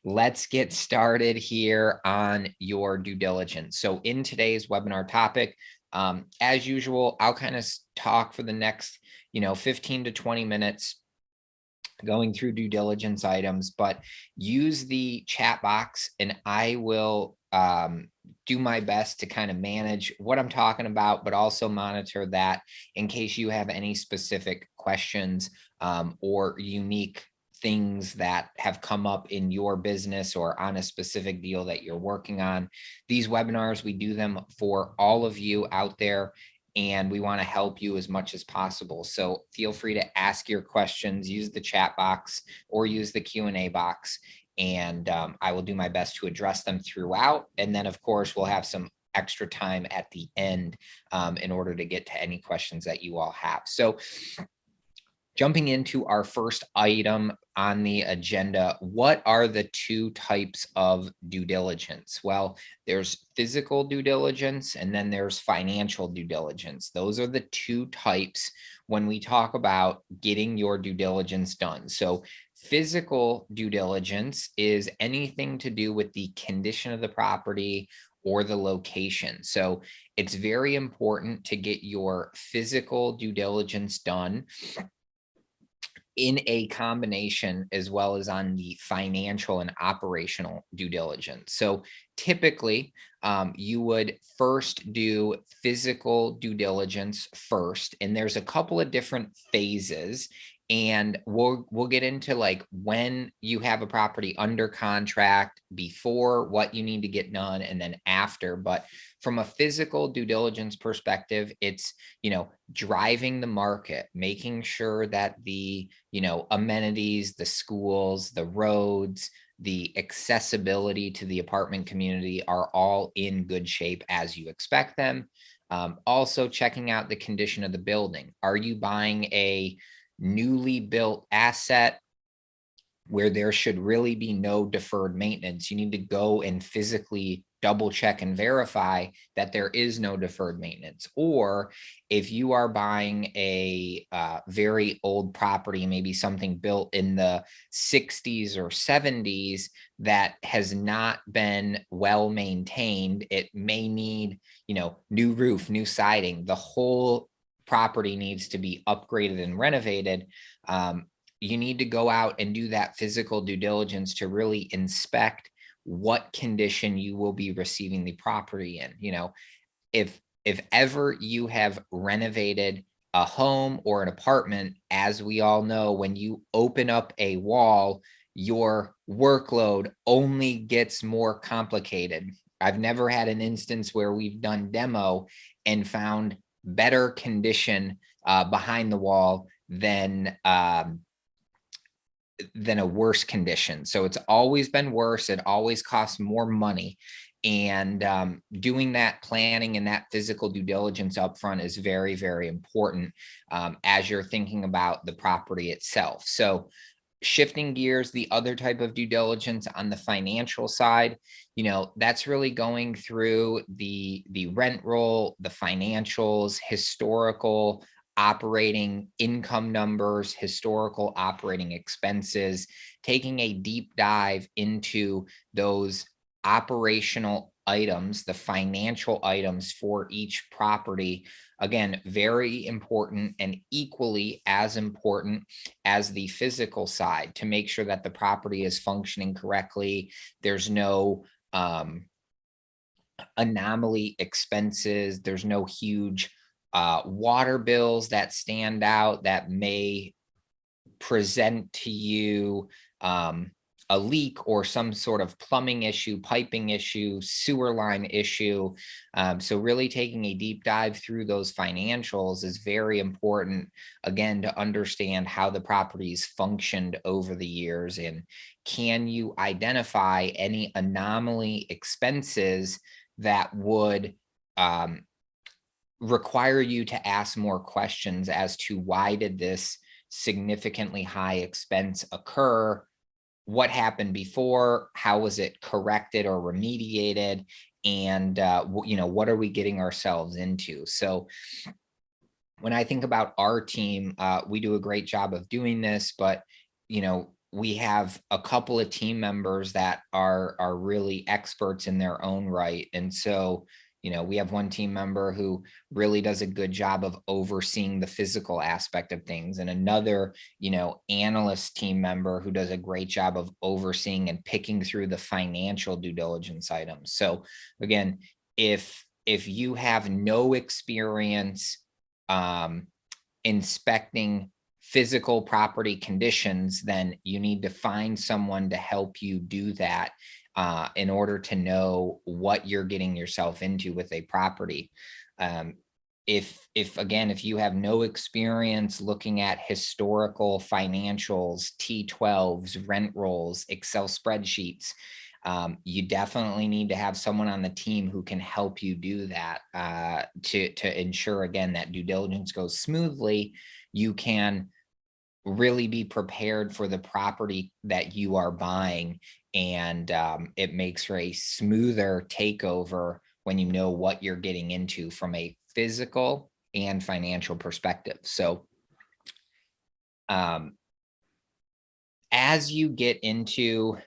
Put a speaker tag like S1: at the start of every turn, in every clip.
S1: Let's get started here on your due diligence. So in today's webinar topic, as usual, I'll kind of talk for the next, 15 to 20 minutes going through due diligence items, but use the chat box and I will do my best to kind of manage what I'm talking about, but also monitor that in case you have any specific questions or unique things that have come up in your business or on a specific deal that you're working on. These webinars, we do them for all of you out there, and we want to help you as much as possible. So feel free to ask your questions, use the chat box or use the Q&A box, and I will do my best to address them throughout. And then, of course, we'll have some extra time at the end in order to get to any questions that you all have. So jumping into our first item on the agenda, what are the two types of due diligence? Well, there's physical due diligence and then there's financial due diligence. Those are the two types when we talk about getting your due diligence done. So physical due diligence is anything to do with the condition of the property or the location. So it's very important to get your physical due diligence done in a combination as well as on the financial and operational due diligence. So typically, you would first do physical due diligence first, and there's a couple of different phases. And we'll get into like when you have a property under contract, before what you need to get done, and then after. But from a physical due diligence perspective, it's driving the market, making sure that the amenities, the schools, the roads, the accessibility to the apartment community are all in good shape as you expect them. Also checking out the condition of the building. Are you buying a newly built asset where there should really be no deferred maintenance? You need to go and physically double check and verify that there is no deferred maintenance. Or if you are buying a very old property, maybe something built in the 60s or 70s that has not been well maintained, it may need, new roof, new siding, the whole property needs to be upgraded and renovated. You need to go out and do that physical due diligence to really inspect what condition you will be receiving the property in. If ever you have renovated a home or an apartment, as we all know, when you open up a wall, your workload only gets more complicated. I've never had an instance where we've done demo and found better condition behind the wall than a worse condition. So it's always been worse. It always costs more money. And doing that planning and that physical due diligence upfront is very, very important as you're thinking about the property itself. So shifting gears, the other type of due diligence on the financial side, that's really going through the rent roll, the financials, historical operating income numbers, historical operating expenses, taking a deep dive into those operational items, the financial items for each property. Again, very important and equally as important as the physical side to make sure that the property is functioning correctly. There's no anomaly expenses. There's no huge water bills that stand out that may present to you a leak or some sort of plumbing issue, piping issue, sewer line issue. So really taking a deep dive through those financials is very important, again, to understand how the property's functioned over the years, and can you identify any anomaly expenses that would require you to ask more questions as to why did this significantly high expense occur? What happened before? How was it corrected or remediated? And, what are we getting ourselves into? So when I think about our team, we do a great job of doing this, but, we have a couple of team members that are really experts in their own right. And so, we have one team member who really does a good job of overseeing the physical aspect of things, and another, analyst team member who does a great job of overseeing and picking through the financial due diligence items. So again, if you have no experience um inspecting physical property conditions, then you need to find someone to help you do that, in order to know what you're getting yourself into with a property. Um, if you have no experience looking at historical financials, T12s, rent rolls, Excel spreadsheets, you definitely need to have someone on the team who can help you do that, to ensure again that due diligence goes smoothly. You can really be prepared for the property that you are buying, and it makes for a smoother takeover when you know what you're getting into from a physical and financial perspective. So um, as you get into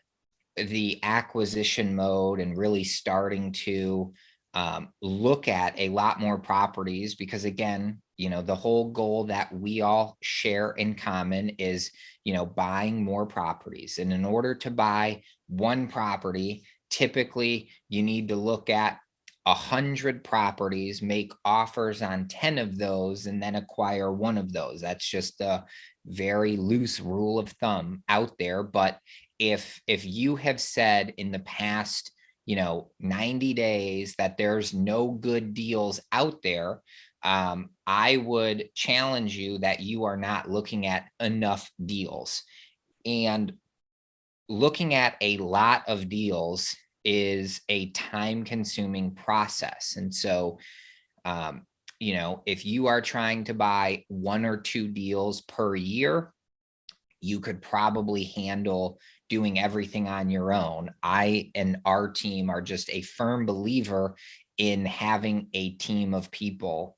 S1: the acquisition mode and really starting to look at a lot more properties, because again, the whole goal that we all share in common is, buying more properties. And in order to buy one property, typically you need to look at 100 properties, make offers on 10 of those, and then acquire one of those. That's just a very loose rule of thumb out there. But if you have said in the past 90 days that there's no good deals out there, I would challenge you that you are not looking at enough deals. And looking at a lot of deals is a time consuming process. And so um, if you are trying to buy one or two deals per year, you could probably handle doing everything on your own. I and our team are just a firm believer in having a team of people,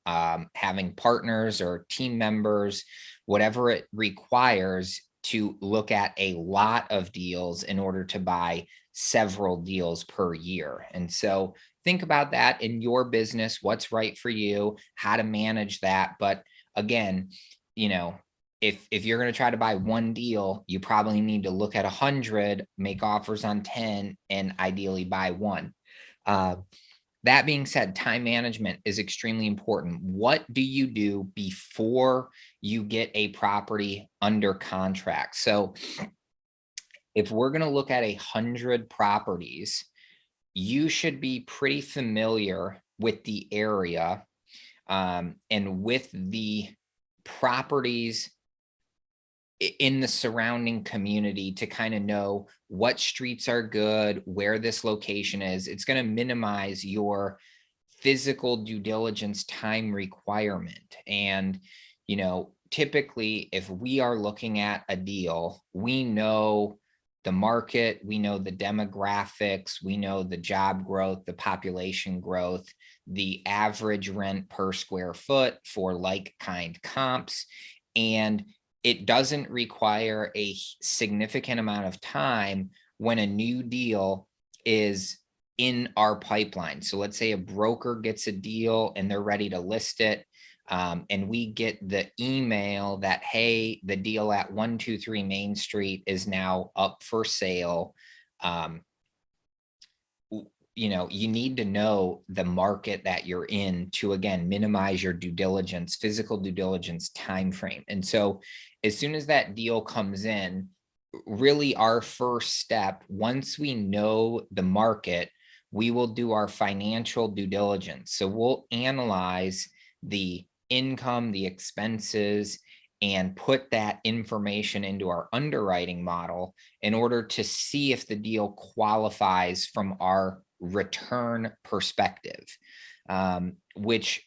S1: having partners or team members, whatever it requires to look at a lot of deals in order to buy several deals per year. And so think about that in your business, what's right for you, how to manage that. But again, you know, if you're going to try to buy one deal, you probably need to look at 100, make offers on 10, and ideally buy one. Uh, that being said, time management is extremely important. What do you do before you get a property under contract? So if we're going to look at 100 properties, you should be pretty familiar with the area, and with the properties in the surrounding community to kind of know what streets are good, where this location is. It's going to minimize your physical due diligence time requirement. And, typically, if we are looking at a deal, we know the market, we know the demographics, we know the job growth, the population growth, the average rent per square foot for like kind comps. And it doesn't require a significant amount of time when a new deal is in our pipeline. So let's say a broker gets a deal and they're ready to list it. And we get the email that, hey, the deal at 123 Main Street is now up for sale. Um, you need to know the market that you're in to, again, minimize your due diligence, physical due diligence time frame. And so as soon as that deal comes in, really our first step, once we know the market, we will do our financial due diligence. So we'll analyze the income, the expenses, and put that information into our underwriting model in order to see if the deal qualifies from our return perspective. Which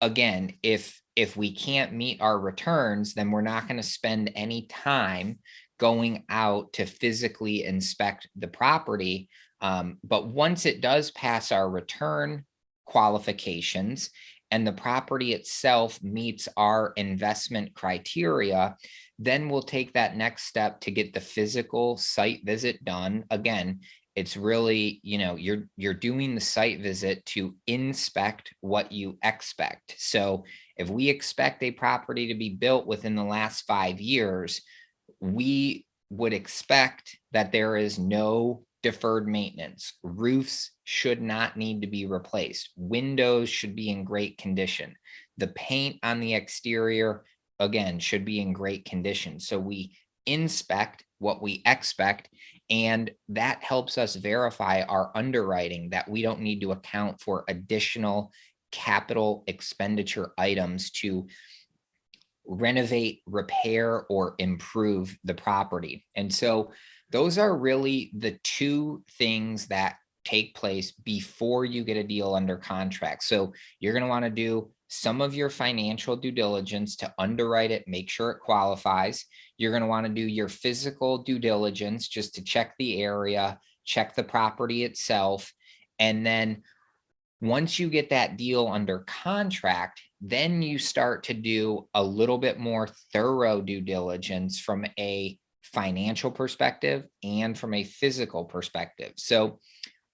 S1: again, if we can't meet our returns, then we're not going to spend any time going out to physically inspect the property. But once it does pass our return qualifications and the property itself meets our investment criteria, then we'll take that next step to get the physical site visit done. Again, it's really, you're doing the site visit to inspect what you expect. So if we expect a property to be built within the last 5 years, we would expect that there is no deferred maintenance. Roofs should not need to be replaced. Windows should be in great condition. The paint on the exterior, again, should be in great condition. So we inspect what we expect, and that helps us verify our underwriting that we don't need to account for additional capital expenditure items to renovate, repair, or improve the property. And so those are really the two things that take place before you get a deal under contract. So you're going to want to do some of your financial due diligence to underwrite it, make sure it qualifies. You're going to want to do your physical due diligence just to check the area, check the property itself. And then once you get that deal under contract, then you start to do a little bit more thorough due diligence from a financial perspective and from a physical perspective. So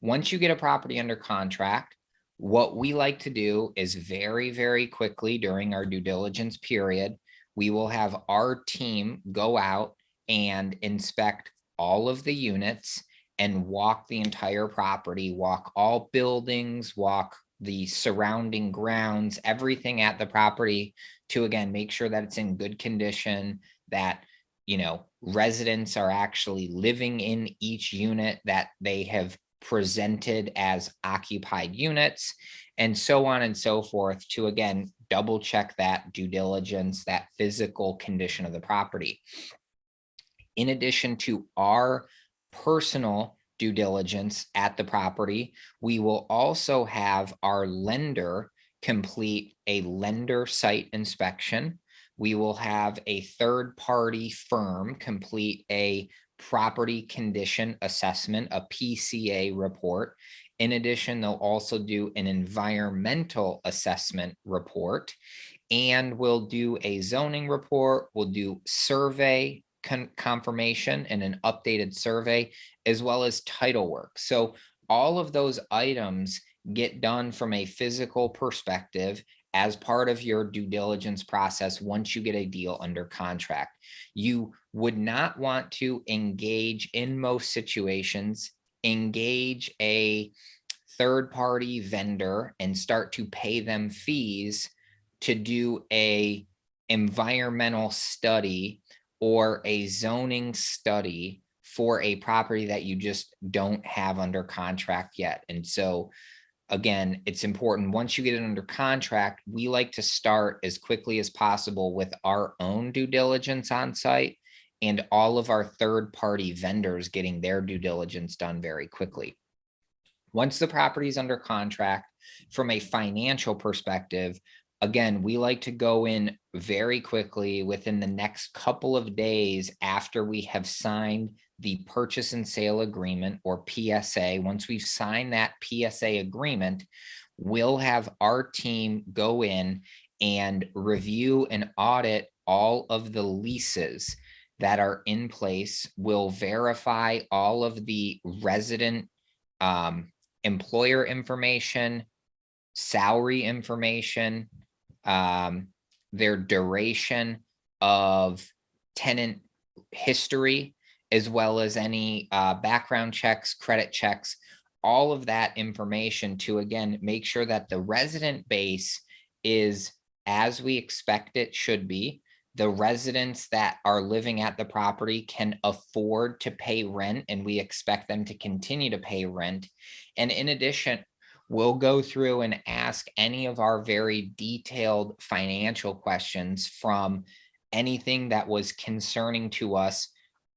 S1: once you get a property under contract, what we like to do is very, very quickly during our due diligence period, we will have our team go out and inspect all of the units and walk the entire property, walk all buildings, walk the surrounding grounds, everything at the property to, again, make sure that it's in good condition, that, residents are actually living in each unit, that they have presented as occupied units, and so on and so forth to, again, double check that due diligence, that physical condition of the property. In addition to our personal due diligence at the property, we will also have our lender complete a lender site inspection. We will have a third-party firm complete a property condition assessment, a PCA report. In addition, they'll also do an environmental assessment report, and we'll do a zoning report. We'll do survey confirmation and an updated survey, as well as title work. So all of those items get done from a physical perspective as part of your due diligence process once you get a deal under contract. You would not want to engage, in most situations, engage a third-party vendor and start to pay them fees to do a environmental study or a zoning study for a property that you just don't have under contract yet. And so again, it's important once you get it under contract, we like to start as quickly as possible with our own due diligence on site and all of our third-party vendors getting their due diligence done very quickly. Once the property is under contract, from a financial perspective, again, we like to go in very quickly within the next couple of days after we have signed the purchase and sale agreement, or PSA. Once we've signed that PSA agreement, we'll have our team go in and review and audit all of the leases that are in place. We'll verify all of the resident employer information, salary information, their duration of tenant history, as well as any background checks, credit checks, all of that information to, again, make sure that the resident base is as we expect it should be. The residents that are living at the property can afford to pay rent, and we expect them to continue to pay rent. And in addition, we'll go through and ask any of our very detailed financial questions from anything that was concerning to us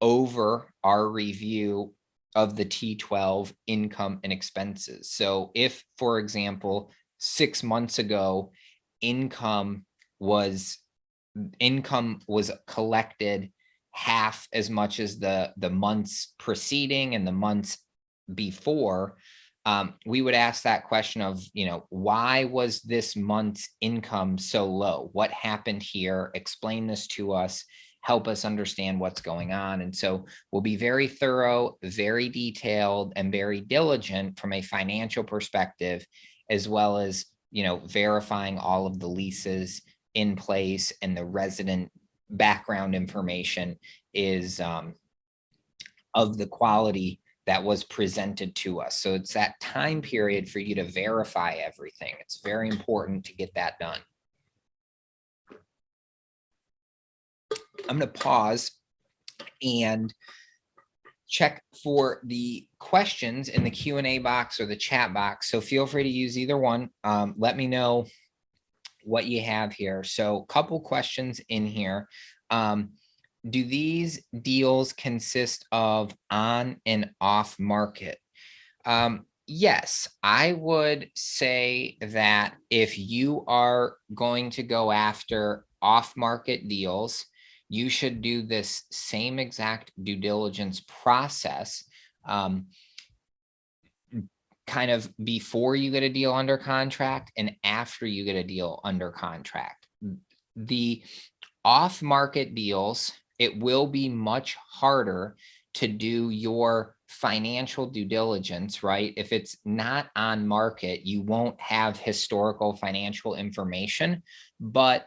S1: over our review of the T12 income and expenses. So if, for example, 6 months ago, income was collected half as much as the months preceding and the months before, we would ask that question of, why was this month's income so low? What happened here? Explain this to us, help us understand what's going on. And so we'll be very thorough, very detailed, and very diligent from a financial perspective, as well as, verifying all of the leases in place and the resident background information is of the quality that was presented to us. So it's that time period for you to verify everything. It's very important to get that done. I'm going to pause and check for the questions in the Q&A box or the chat box. So feel free to use either one. Let me know what you have here. So a couple questions in here. Do these deals consist of on and off market? Yes, I would say that if you are going to go after off market deals, you should do this same exact due diligence process. Kind of before you get a deal under contract and after you get a deal under contract. The off market deals, it will be much harder to do your financial due diligence, right? If it's not on market, you won't have historical financial information. But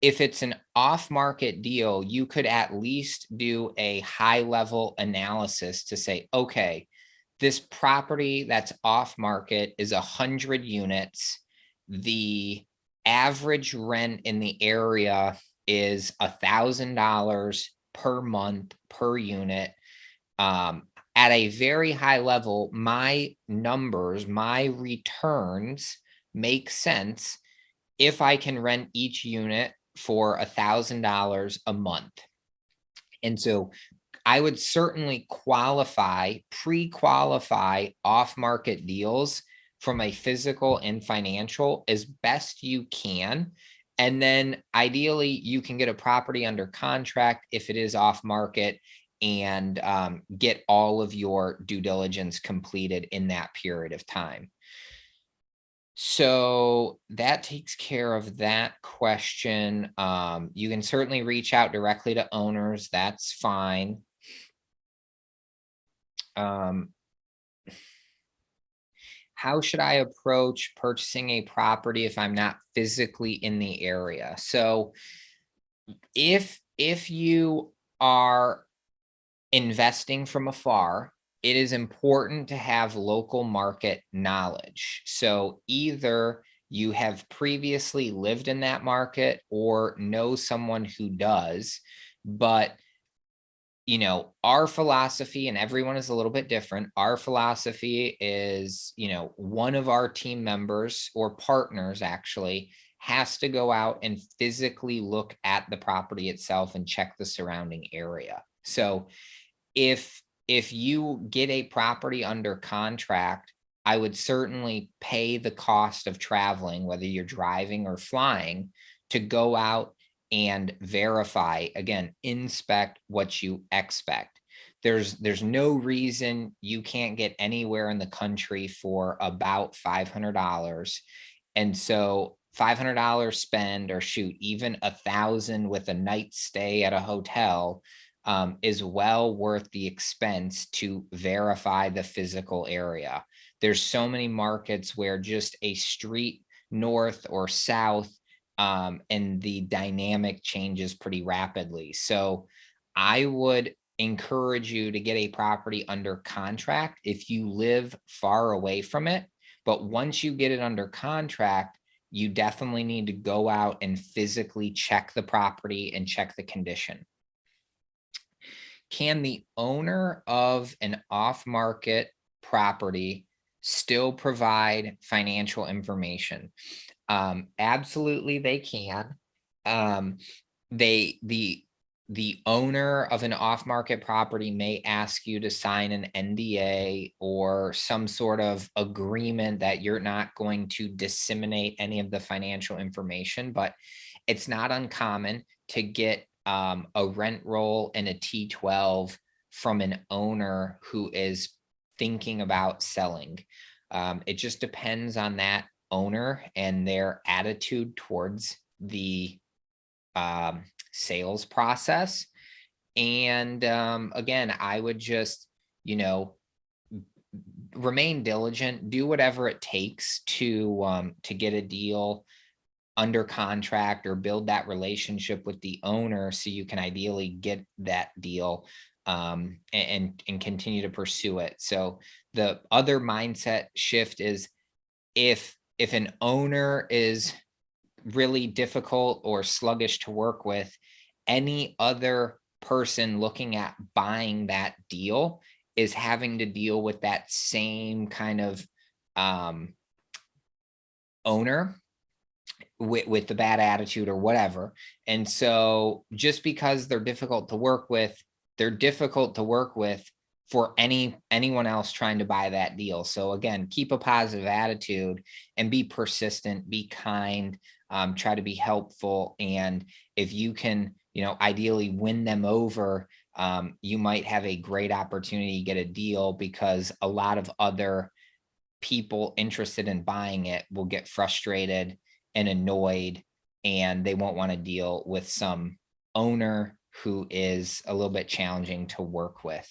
S1: if it's an off market deal, you could at least do a high level analysis to say, okay, this property that's off market is 100 units. The average rent in the area is $1,000 per month per unit. At a very high level, my numbers, my returns make sense if I can rent each unit for $1,000 a month. And so I would certainly pre-qualify off-market deals from a physical and financial as best you can. And then ideally you can get a property under contract if it is off market and get all of your due diligence completed in that period of time. So that takes care of that question. You can certainly reach out directly to owners. That's fine. How should I approach purchasing a property if I'm not physically in the area? So if you are investing from afar, it is important to have local market knowledge. So either you have previously lived in that market or know someone who does, but our philosophy, and everyone is a little bit different. Our philosophy is, one of our team members or partners actually has to go out and physically look at the property itself and check the surrounding area. So if you get a property under contract, I would certainly pay the cost of traveling, whether you're driving or flying, to go out and verify, again, inspect what you expect. There's no reason you can't get anywhere in the country for about $500. And so $500 spend, or shoot, even $1,000 with a night stay at a hotel is well worth the expense to verify the physical area. There's so many markets where just a street north or south and the dynamic changes pretty rapidly. So I would encourage you to get a property under contract if you live far away from it. But once you get it under contract, you definitely need to go out and physically check the property and check the condition. Can the owner of an off-market property still provide financial information? Absolutely, they can. The owner of an off-market property may ask you to sign an NDA or some sort of agreement that you're not going to disseminate any of the financial information, but it's not uncommon to get a rent roll and a T12 from an owner who is thinking about selling. It just depends on that owner and their attitude towards the sales process. And again, I would just, you know, remain diligent, do whatever it takes to get a deal under contract or build that relationship with the owner so you can ideally get that deal, and continue to pursue it. So the other mindset shift is, if an owner is really difficult or sluggish to work with, any other person looking at buying that deal is having to deal with that same kind of um, owner with the bad attitude or whatever. And so just because they're difficult to work with, they're difficult to work with for anyone else trying to buy that deal. So again, keep a positive attitude and be persistent, be kind, try to be helpful. And if you can, ideally win them over, you might have a great opportunity to get a deal, because a lot of other people interested in buying it will get frustrated and annoyed, and they won't want to deal with some owner who is a little bit challenging to work with.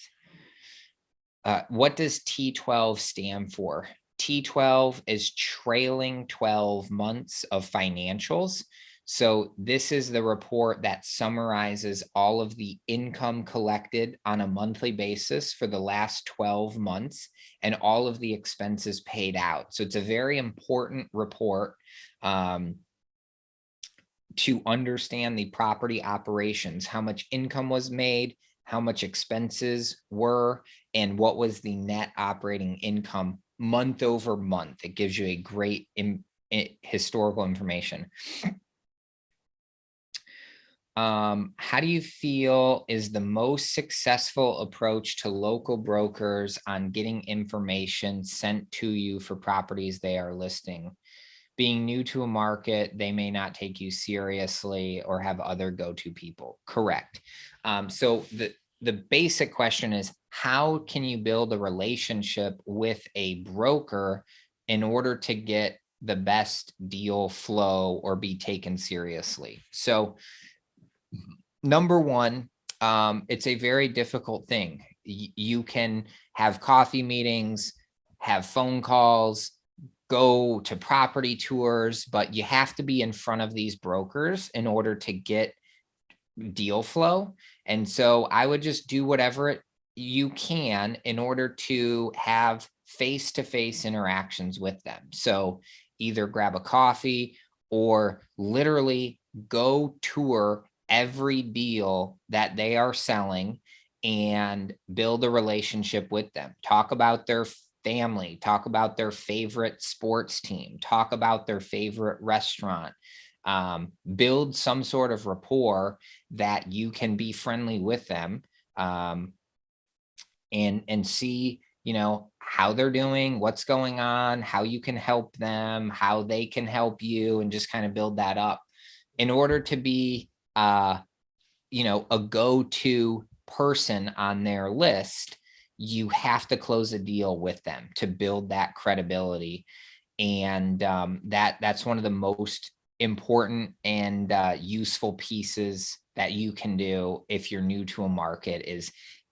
S1: What does T12 stand for? T12 is trailing 12 months of financials. So this is the report that summarizes all of the income collected on a monthly basis for the last 12 months and all of the expenses paid out. So it's a very important report to understand the property operations, how much income was made, how much expenses were, and what was the net operating income month over month. It gives you a great historical information. How do you feel is the most successful approach to local brokers on getting information sent to you for properties they are listing? Being new to a market, they may not take you seriously or have other go-to people. Correct. So the basic question is, how can you build a relationship with a broker in order to get the best deal flow or be taken seriously? So number one, it's a very difficult thing. You can have coffee meetings, have phone calls, go to property tours, but you have to be in front of these brokers in order to get deal flow. And so I would just do whatever you can in order to have face-to-face interactions with them. So either grab a coffee or literally go tour every deal that they are selling and build a relationship with them. Talk about their family, talk about their favorite sports team, talk about their favorite restaurant, build some sort of rapport that you can be friendly with them, and see, how they're doing, what's going on, how you can help them, how they can help you, and just kind of build that up in order to be, a go-to person on their list. You have to close a deal with them to build that credibility. And that's one of the most important and useful pieces that you can do if you're new to a market, is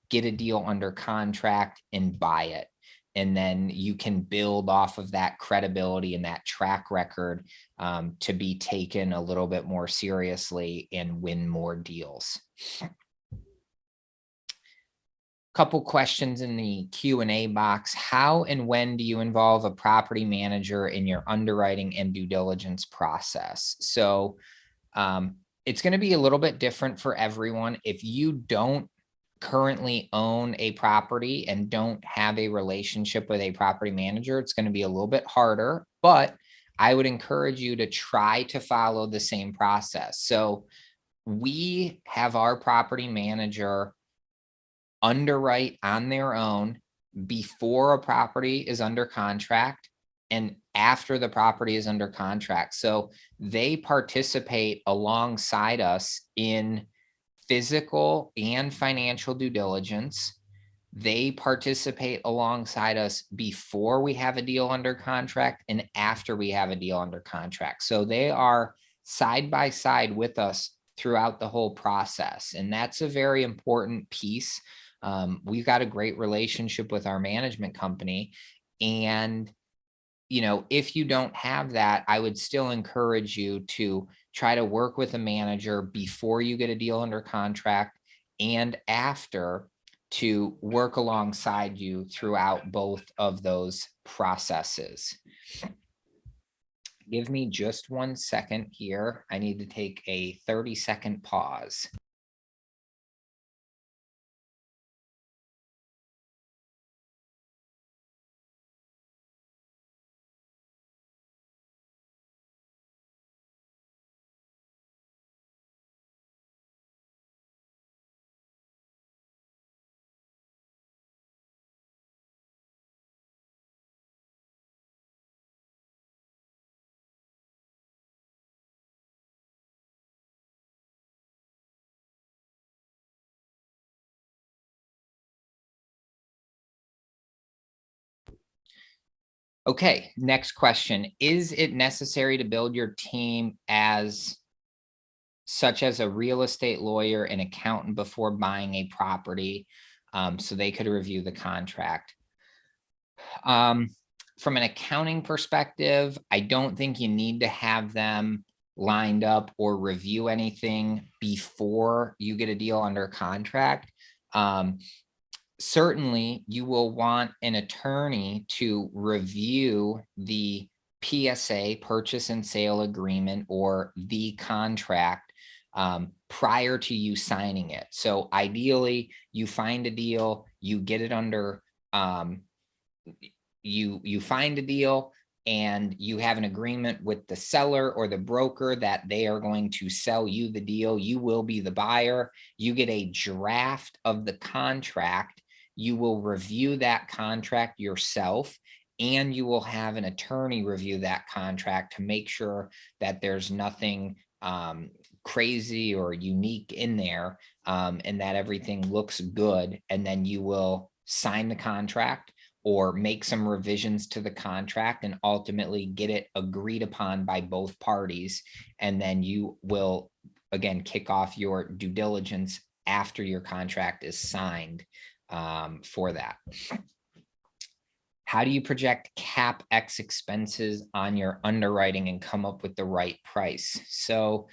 S1: get a deal under contract and buy it. And then you can build off of that credibility and that track record, to be taken a little bit more seriously and win more deals. Couple questions in the Q&A box. How and when do you involve a property manager in your underwriting and due diligence process? So it's going to be a little bit different for everyone. If you don't currently own a property and don't have a relationship with a property manager, it's going to be a little bit harder, but I would encourage you to try to follow the same process. So we have our property manager underwrite on their own before a property is under contract and after the property is under contract. So they participate alongside us in physical and financial due diligence. They participate alongside us before we have a deal under contract and after we have a deal under contract. So they are side by side with us throughout the whole process. And that's a very important piece. We've got a great relationship with our management company. And if you don't have that, I would still encourage you to try to work with a manager before you get a deal under contract and after, to work alongside you throughout both of those processes. Give me just 1 second here. I need to take a 30-second pause. Okay, next question. Is it necessary to build your team as such as a real estate lawyer and accountant before buying a property, so they could review the contract? Um, from an accounting perspective, I don't think you need to have them lined up or review anything before you get a deal under contract. Um, Certainly, you will want an attorney to review the PSA, purchase and sale agreement, or the contract prior to you signing it. So ideally, you find a deal, you get it under, you find a deal and you have an agreement with the seller or the broker that they are going to sell you the deal. You will be the buyer. You get a draft of the contract. You will review that contract yourself, and you will have an attorney review that contract to make sure that there's nothing crazy or unique in there, and that everything looks good. And then you will sign the contract or make some revisions to the contract and ultimately get it agreed upon by both parties. And then you will, again, kick off your due diligence after your contract is signed for that. How do you project Capex expenses on your underwriting and come up with the right price? So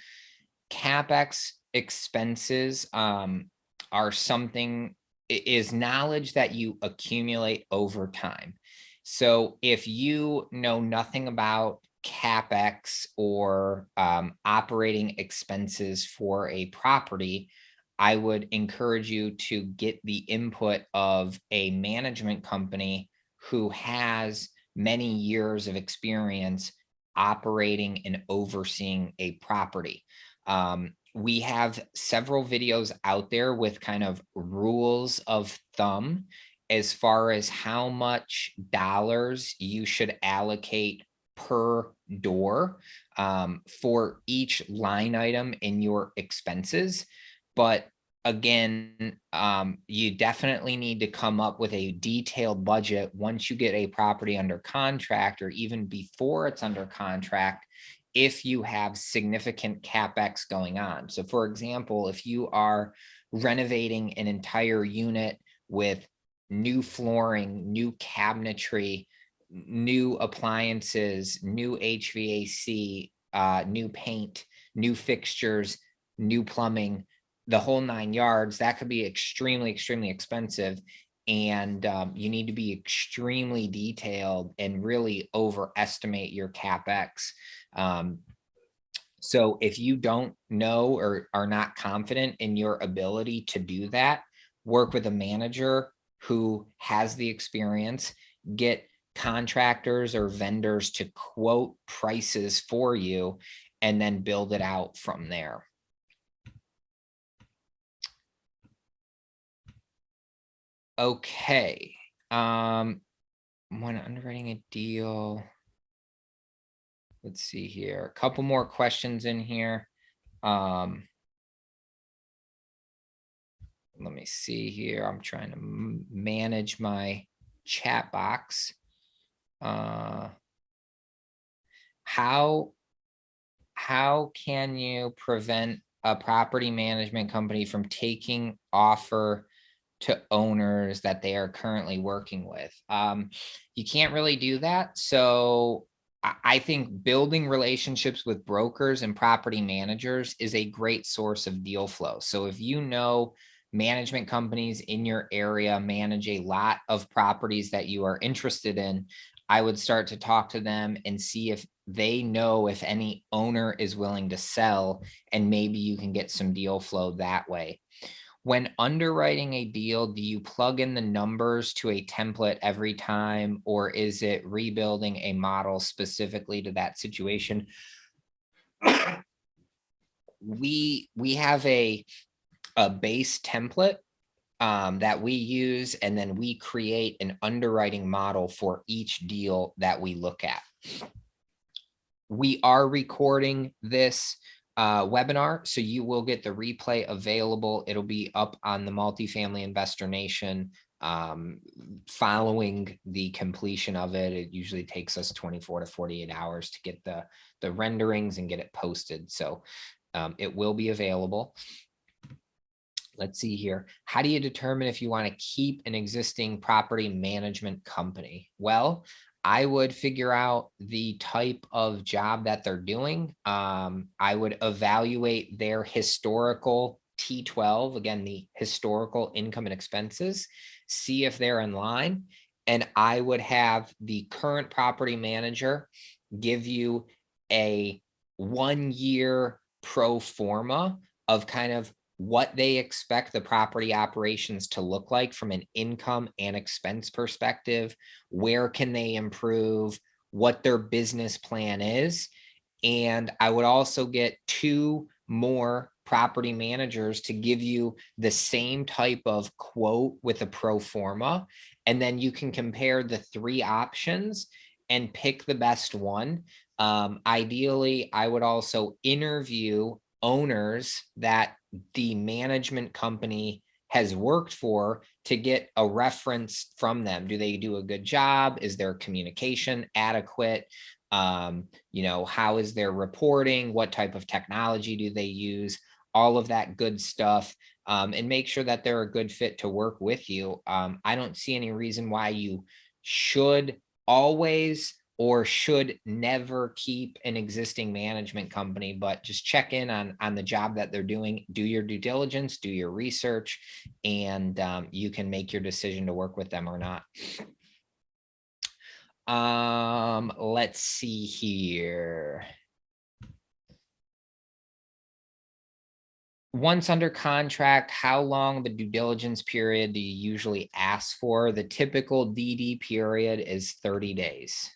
S1: Capex expenses are something, is knowledge that you accumulate over time. So if you know nothing about Capex or operating expenses for a property, I would encourage you to get the input of a management company who has many years of experience operating and overseeing a property. We have several videos out there with kind of rules of thumb as far as how much dollars you should allocate per door for each line item in your expenses. But again, you definitely need to come up with a detailed budget once you get a property under contract, or even before it's under contract, if you have significant Capex going on. So for example, if you are renovating an entire unit with new flooring, new cabinetry, new appliances, new HVAC, new paint, new fixtures, new plumbing, the whole 9 yards, that could be extremely, extremely expensive. And you need to be extremely detailed and really overestimate your Capex. So if you don't know or are not confident in your ability to do that, work with a manager who has the experience, get contractors or vendors to quote prices for you, and then build it out from there. Okay. When underwriting a deal, let's see here. A couple more questions in here. let me see here. I'm trying to manage my chat box. How can you prevent a property management company from taking offer to owners that they are currently working with? You can't really do that. So I think building relationships with brokers and property managers is a great source of deal flow. So if you know management companies in your area manage a lot of properties that you are interested in, I would start to talk to them and see if they know if any owner is willing to sell, and maybe you can get some deal flow that way. When underwriting a deal, do you plug in the numbers to a template every time, or is it rebuilding a model specifically to that situation? We have a base template that we use, and then we create an underwriting model for each deal that we look at. We are recording this webinar, so you will get the replay available. It'll be up on the Multifamily Investor Nation following the completion of it. It usually takes us 24 to 48 hours to get the renderings and get it posted. So it will be available. Let's see here. How do you determine if you want to keep an existing property management company? Well, I would figure out the type of job that they're doing. I would evaluate their historical T12, again, the historical income and expenses, see if they're in line. And I would have the current property manager give you a 1-year pro forma of kind of what they expect the property operations to look like from an income and expense perspective. Where can they improve? What their business plan is. And I would also get 2 more property managers to give you the same type of quote with a pro forma. And then you can compare the 3 options and pick the best one. Ideally, I would also interview owners that the management company has worked for to get a reference from them. Do they do a good job? Is their communication adequate? How is their reporting? What type of technology do they use? All of that good stuff. And make sure that they're a good fit to work with you. I don't see any reason why you should always or should never keep an existing management company, but just check in on the job that they're doing. Do your due diligence, do your research, and you can make your decision to work with them or not. Let's see here. Once under contract, how long of a due diligence period do you usually ask for? The typical DD period is 30 days.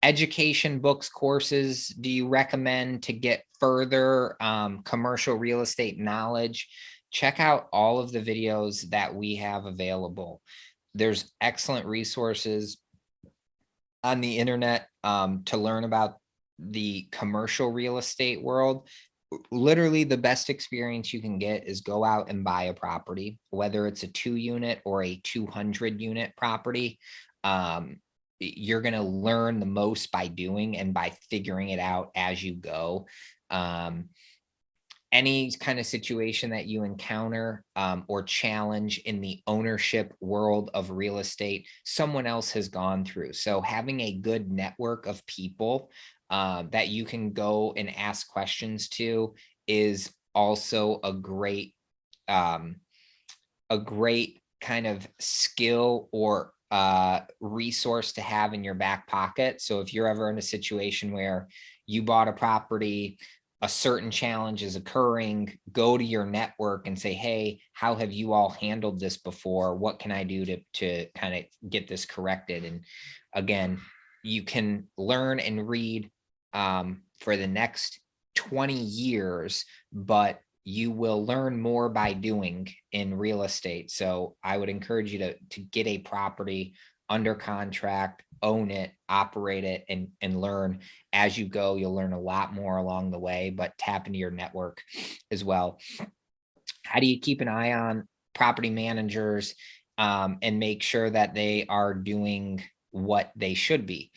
S1: Education books, courses, do you recommend to get further commercial real estate knowledge? Check out all of the videos that we have available. There's excellent resources on the internet to learn about the commercial real estate world. Literally, the best experience you can get is go out and buy a property, whether it's a 2-unit or a 200-unit property. You're going to learn the most by doing and by figuring it out as you go. Any kind of situation that you encounter or challenge in the ownership world of real estate, someone else has gone through. So having a good network of people that you can go and ask questions to is also a great kind of skill or resource to have in your back pocket. So if you're ever in a situation where you bought a property, a certain challenge is occurring, go to your network and say, hey, how have you all handled this before? What can I do to kind of get this corrected? And again, you can learn and read for the next 20 years, but you will learn more by doing in real estate. So I would encourage you to get a property under contract, own it, operate it, and learn as you go. You'll learn a lot more along the way, but tap into your network as well. How do you keep an eye on property managers, and make sure that they are doing what they should be?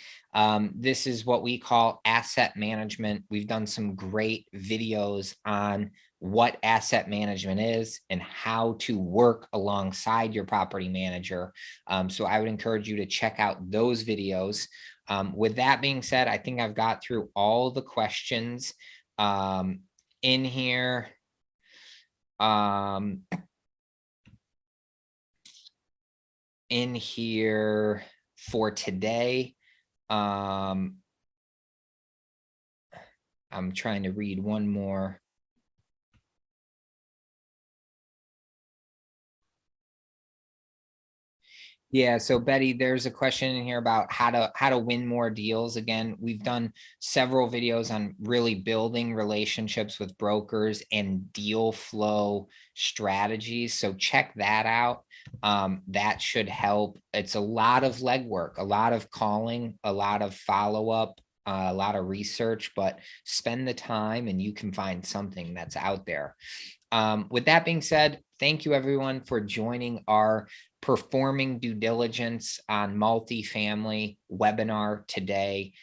S1: This is what we call asset management. We've done some great videos on what asset management is and how to work alongside your property manager. So I would encourage you to check out those videos. With that being said, I think I've got through all the questions in here. Um, in here for today. I'm trying to read one more. Yeah, so Betty, there's a question in here about how to win more deals. Again, we've done several videos on really building relationships with brokers and deal flow strategies. So check that out. That should help. It's a lot of legwork, a lot of calling, a lot of follow-up, a lot of research, but spend the time and you can find something that's out there. With that being said, thank you everyone for joining our performing due diligence on multifamily webinar today.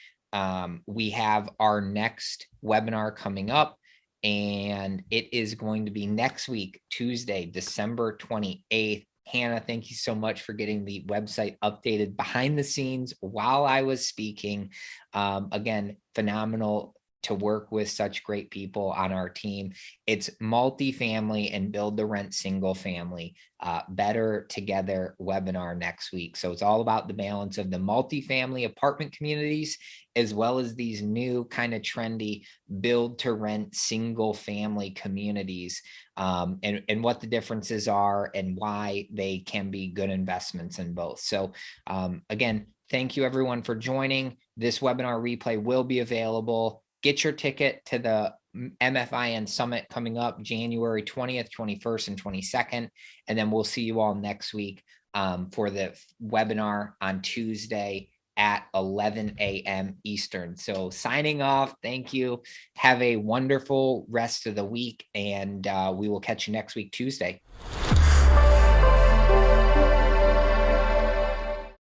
S1: We have our next webinar coming up, and it is going to be next week, Tuesday, December 28th. Hannah, thank you so much for getting the website updated behind the scenes while I was speaking. Again, phenomenal to work with such great people on our team. It's multifamily and build to rent single family, better together webinar next week. So it's all about the balance of the multifamily apartment communities, as well as these new kind of trendy build to rent single family communities, and what the differences are and why they can be good investments in both. So again, thank you everyone for joining. This webinar replay will be available. Get your ticket to the MFIN Summit coming up January 20th, 21st, and 22nd. And then we'll see you all next week for the webinar on Tuesday at 11 a.m. Eastern. So signing off. Thank you. Have a wonderful rest of the week, and we will catch you next week, Tuesday.